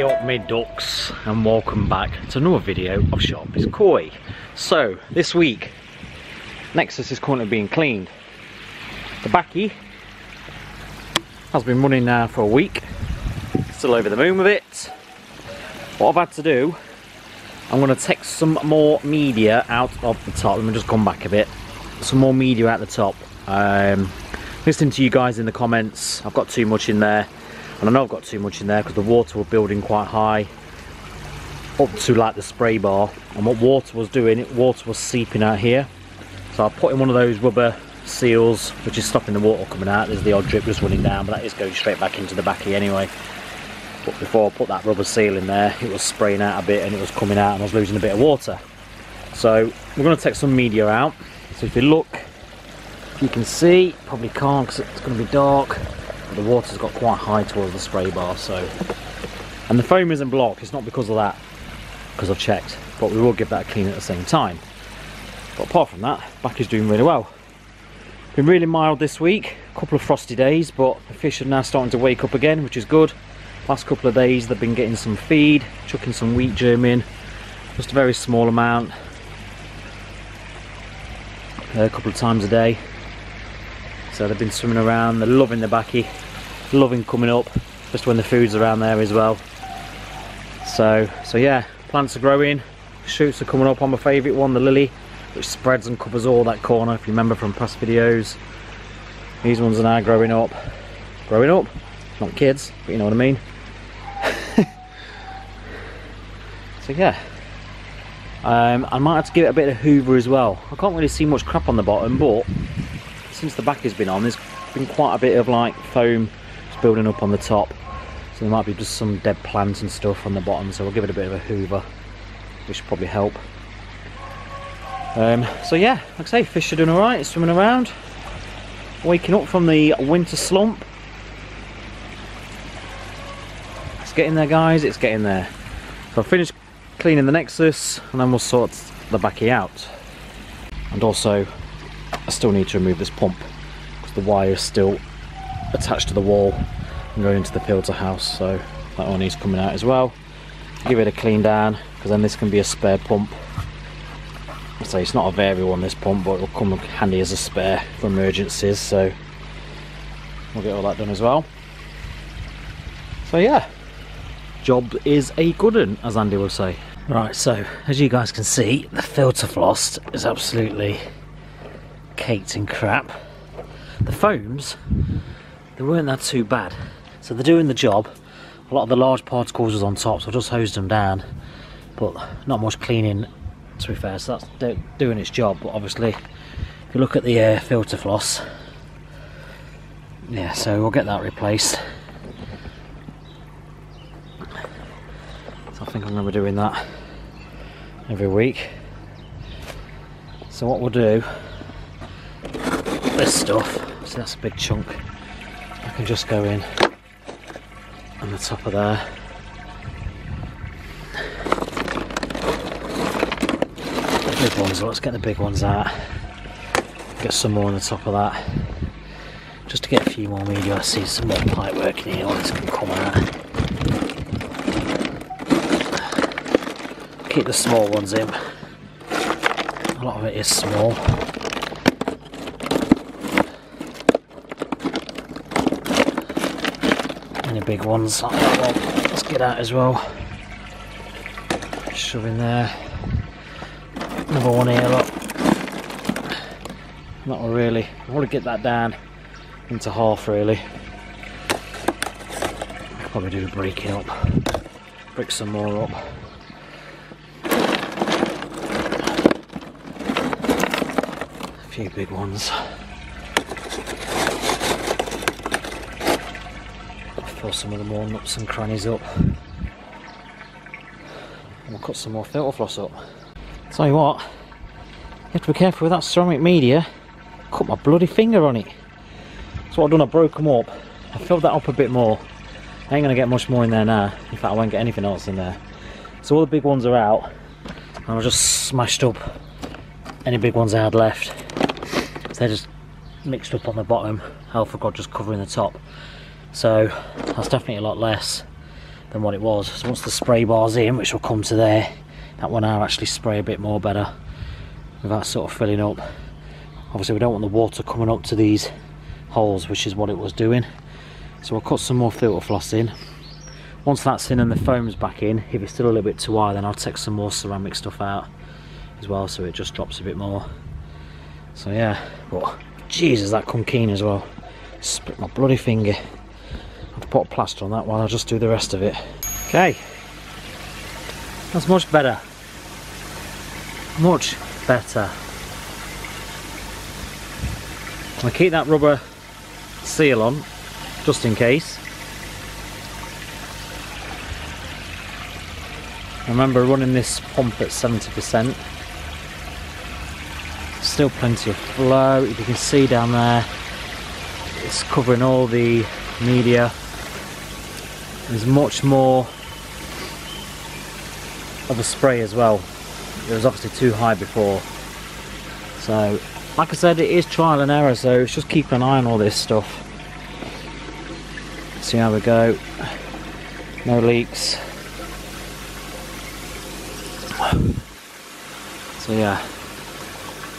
up me ducks and welcome back to another video of Sharpey's Koi. So this week Nexus is currently being cleaned. The Bakki has been running now for a week, still over the moon with it. What I've had to do, I'm going to take some more media out of the top. Let me just come back a bit. Some more media out the top. Listening to you guys in the comments, I've got too much in there. And I know I've got too much in there because the water was building quite high up to like the spray bar, and what water was doing, water was seeping out here. So I put in one of those rubber seals which is stopping the water coming out. There's the odd drip just running down, but that is going straight back into the Bakki anyway. But before I put that rubber seal in there, it was spraying out a bit and it was coming out and I was losing a bit of water. So we're going to take some media out. So if you look, you can see, probably can't because it's going to be dark. The water's got quite high towards the spray bar, so, and the foam isn't blocked. It's not because of that, because I've checked, but we will give that a clean at the same time. But apart from that, Bakki's doing really well. Been really mild this week, a couple of frosty days, but the fish are now starting to wake up again, which is good. Last couple of days they've been getting some feed, chucking some wheat germ in, just a very small amount, a couple of times a day. So they've been swimming around, they're loving the Bakki, loving coming up, just when the food's around there as well. So yeah, plants are growing, shoots are coming up on my favourite one, the lily, which spreads and covers all that corner, if you remember from past videos. These ones are now growing up, not kids, but you know what I mean. So yeah, I might have to give it a bit of hoover as well. I can't really see much crap on the bottom, but since the Bakki's been on, there's been quite a bit of like foam just building up on the top, so there might be just some dead plants and stuff on the bottom, so we'll give it a bit of a hoover, which should probably help. So yeah, like I say, fish are doing alright, swimming around, waking up from the winter slump. It's getting there guys, it's getting there. So I'll finish cleaning the Nexus and then we'll sort the Bakki out. And also I still need to remove this pump because the wire is still attached to the wall and going into the filter house, so that one needs coming out as well. Give it a clean down because then this can be a spare pump. So it's not a variable on this pump, but it'll come handy as a spare for emergencies, so we'll get all that done as well. So yeah, job is a good one, as Andy will say. Right, so as you guys can see, the filter floss is absolutely caked in crap. The foams, they weren't that too bad, so they're doing the job. A lot of the large particles was on top, so I just hosed them down, but not much cleaning to be fair, so that's doing its job. But obviously if you look at the filter floss, yeah, so we'll get that replaced. So I think I'm going to be doing that every week. So what we'll do, this stuff, so that's a big chunk, I can just go in on the top of there. The big ones, let's get the big ones out, get some more on the top of that, just to get a few more media. I see some more pipe work in here, all this can come out. Keep the small ones in, a lot of it is small. Any big ones like that one, let's get out as well. Shove in there. Another one here, look. Not really. I want to get that down into half really. I'll probably do the breaking up. Break some more up. A few big ones. Fill some of the more nuts and crannies up. And we'll cut some more filter floss up. Tell you what, you have to be careful with that ceramic media. Cut my bloody finger on it. So what I've done, I broke them up. I filled that up a bit more. I ain't going to get much more in there now. In fact, I won't get anything else in there. So all the big ones are out. And I've just smashed up any big ones I had left. So they're just mixed up on the bottom. Hell, I forgot just covering the top. So that's definitely a lot less. than what it was. So once the spray bar's in, which will come to there, that one will actually spray a bit more better without sort of filling up. Obviously we don't want the water coming up to these holes, which is what it was doing. So we'll cut some more filter floss in. Once that's in and the foam's back in, if it's still a little bit too high, then I'll take some more ceramic stuff out as well, so it just drops a bit more. So yeah, but Jesus, that come keen as well. Split my bloody finger. I've put a plaster on that while I'll just do the rest of it. Okay, that's much better. Much better. I'll keep that rubber seal on, just in case. Remember running this pump at 70%. Still plenty of flow. If you can see down there, it's covering all the media. There's much more of a spray as well. It was obviously too high before. So, like I said, it is trial and error, so it's just keeping an eye on all this stuff. See how we go. No leaks. So yeah,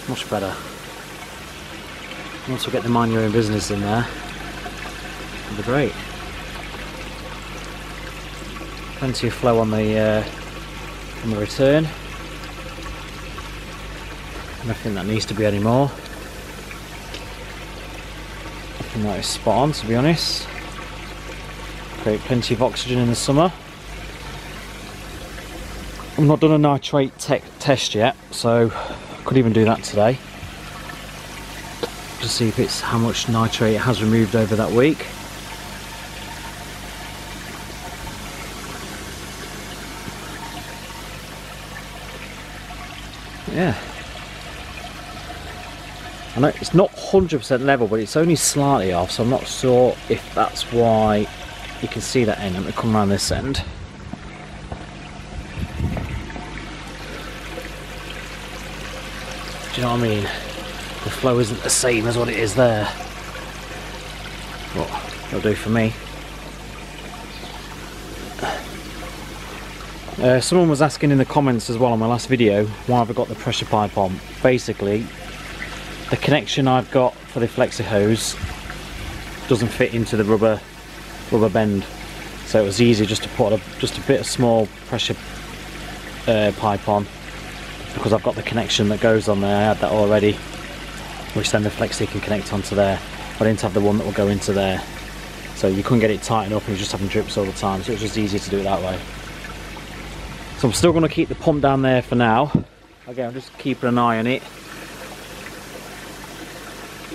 much better. Once we get the mind your own business in there, it'll be great. Plenty of flow on the return. Nothing that needs to be any more. I think that is spot on, to be honest. Create plenty of oxygen in the summer. I've not done a nitrate test yet, so I could even do that today. To see if it's how much nitrate it has removed over that week. Yeah. I know it's not 100% level, but it's only slightly off, so I'm not sure if that's why you can see that end. Let me come around this end. Do you know what I mean? The flow isn't the same as what it is there. Well, it'll do for me. Someone was asking in the comments as well on my last video, why have I got the pressure pipe on? Basically, the connection I've got for the flexi hose doesn't fit into the rubber bend, so it was easy just to put just a bit of small pressure pipe on, because I've got the connection that goes on there. I had that already, which then the flexi can connect onto there. I didn't have the one that will go into there, so you couldn't get it tight enough and you're just having drips all the time, so it was just easier to do it that way. So I'm still going to keep the pump down there for now. Again, I'm just keeping an eye on it.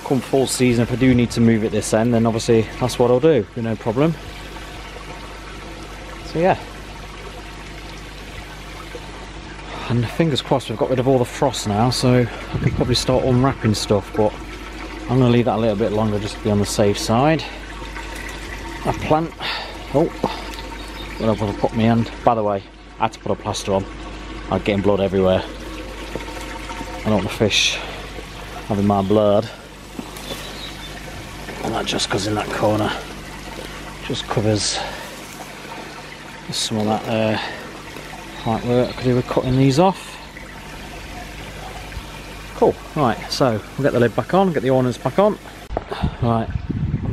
Come full season, if I do need to move it this end, then obviously that's what I'll do, no problem. So yeah. And fingers crossed we've got rid of all the frost now, so I can probably start unwrapping stuff, but I'm going to leave that a little bit longer just to be on the safe side. A plant. Oh, when I've got to put my hand. By the way, I had to put a plaster on. I'm getting blood everywhere. I don't want the fish having my blood. And that just goes in that corner. Just covers some of that hard work I could do with cutting these off. Cool, right, so we'll get the lid back on, get the ornaments back on. Right,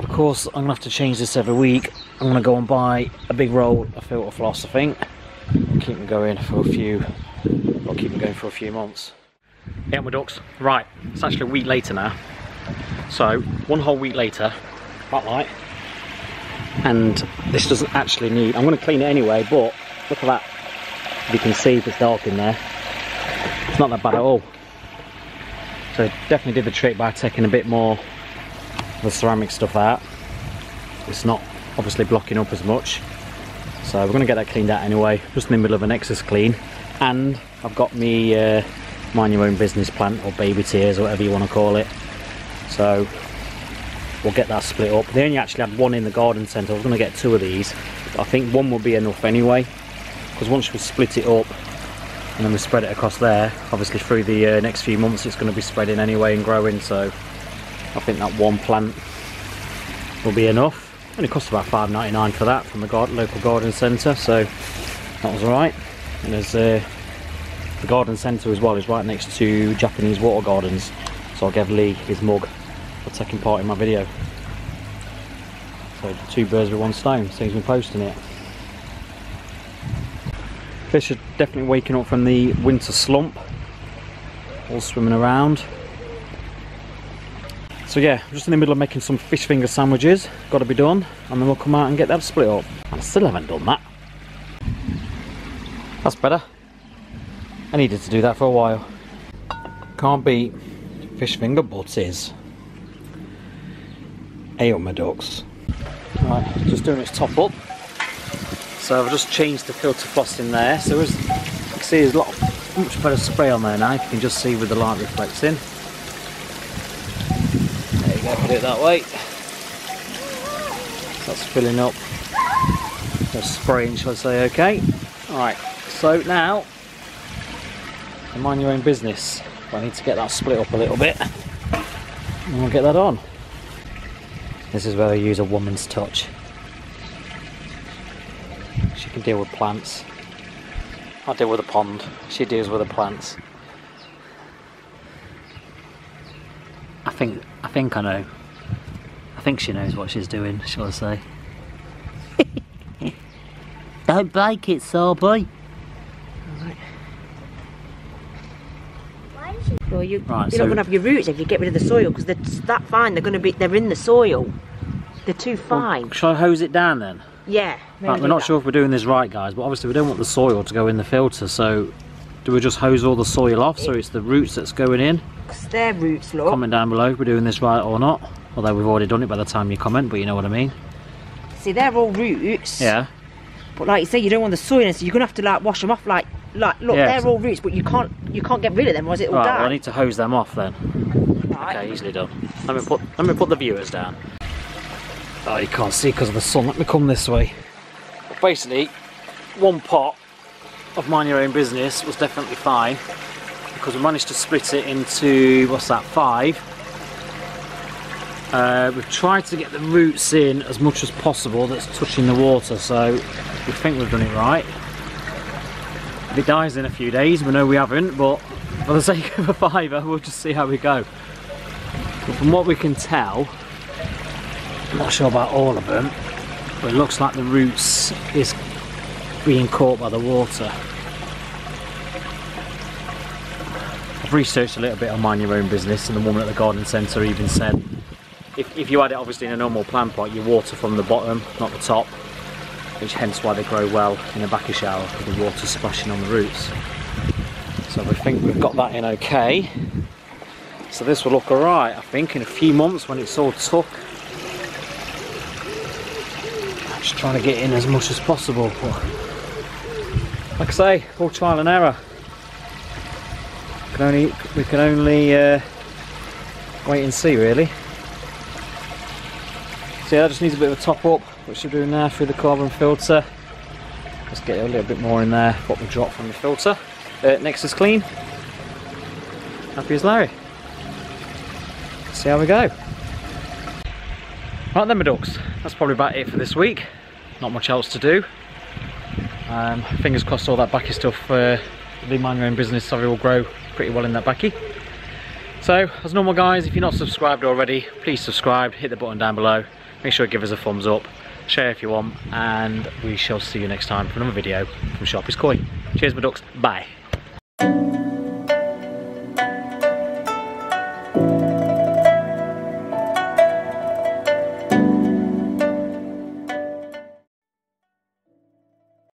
of course I'm going to have to change this every week. I'm going to go and buy a big roll of filter floss, I think. Keep me going for a few, I'll keep me going for a few months. Yeah, my ducks. Right, it's actually a week later now. So, one whole week later, that light. And this doesn't actually need, I'm going to clean it anyway, but look at that. You can see if it's dark in there. It's not that bad at all. So definitely did the trick by taking a bit more of the ceramic stuff out. It's not obviously blocking up as much. So we're going to get that cleaned out anyway, just in the middle of an excess clean. And I've got me mind your own business plant, or baby tears, or whatever you want to call it. So we'll get that split up. They only actually had one in the garden centre. I was going to get two of these, but I think one will be enough anyway, because once we split it up and then we spread it across there, obviously through the next few months it's going to be spreading anyway and growing, so I think that one plant will be enough. Only cost about £5.99 for that from the local garden centre, so that was alright. And there's the garden centre as well is right next to Japanese water gardens, so I gave Lee his mug for taking part in my video. So 2 birds with 1 stone, saves me posting it. Fish are definitely waking up from the winter slump, all swimming around. So yeah, I'm just in the middle of making some fish finger sandwiches, got to be done, and then we'll come out and get that split up. I still haven't done that. That's better. I needed to do that for a while. Can't beat fish finger butties. Hey up my ducks. Right, just doing its top up. So I've just changed the filter floss in there. So as you can see, there's a lot of, much better spray on there now. You can just see with the light reflecting. There you go, put it that way. That's filling up. Just spraying, shall I say, okay. Alright, so now, mind your own business. I need to get that split up a little bit. And we'll get that on. This is where I use a woman's touch. She can deal with plants. I deal with a pond. She deals with the plants. I think I know. I think she knows what she's doing, shall I say. Don't break it, Sharpey. Well, you're not going to have your roots if you get rid of the soil, because they're that fine. They're in the soil. They're too fine. Well, shall I hose it down then? Yeah. Right, we're not sure if we're doing this right, guys, but obviously we don't want the soil to go in the filter. So, do we just hose all the soil off so it's the roots that's going in? Because they're roots, look. Comment down below if we're doing this right or not. Although we've already done it by the time you comment, but you know what I mean. See, they're all roots. Yeah. But like you say, you don't want the soil in, so you're gonna have to like wash them off. Like look, yeah, they're all roots, but you can't get rid of them, or else it will die. Well, I need to hose them off then. Right. Okay, easily done. Let me put the viewers down. Oh, you can't see because of the sun. Let me come this way. But basically, 1 pot of mind your own business was definitely fine, because we managed to split it into, what's that, 5. We've tried to get the roots in as much as possible that's touching the water, so we think we've done it right. If it dies in a few days, we know we haven't, but for the sake of a fiver, we'll just see how we go. But from what we can tell, I'm not sure about all of them, but it looks like the roots is being caught by the water. I've researched a little bit on mind your own business, and the woman at the garden centre even said if you had it obviously in a normal plant pot, you water from the bottom, not the top, which hence why they grow well in a Bakki shower, because the water's splashing on the roots. So we think we've got that in okay. So this will look alright, I think, in a few months when it's all took. I'm just trying to get in as much as possible. But like I say, all trial and error. We can only wait and see, really. So yeah, that just needs a bit of a top up, which we're doing now through the carbon filter. Let's get a little bit more in there, what we drop from the filter. Next is clean. Happy as Larry. See how we go. Right then, my ducks, that's probably about it for this week. Not much else to do. Fingers crossed all that Bakki stuff, the mind your own business, sorry, will grow pretty well in that Bakki. So, as normal guys, if you're not subscribed already, please subscribe, hit the button down below, make sure to give us a thumbs up, share if you want, and we shall see you next time for another video from Sharpey's Koi. Cheers my ducks, bye.